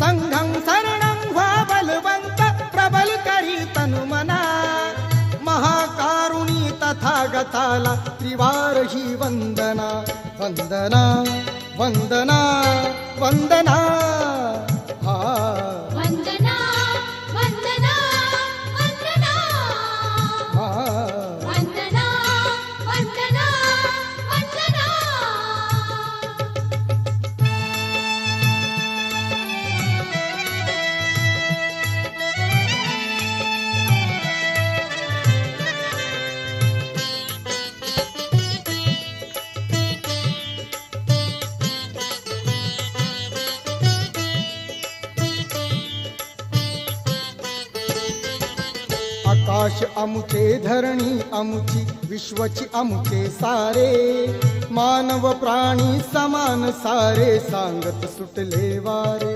संघं शरणं व्हा बलवंत प्रबल करी तनु मना महाकारुणी तथागताला त्रिवार ही वंदना वंदना वंदना वंदना हा वंदना वंदना वंदना हा वंदना वंदना वंदना आकाश अमुचे धरणी अमुची विश्वची अमुचे सारे मानव प्राणी समान सारे सांगत सुटले वारे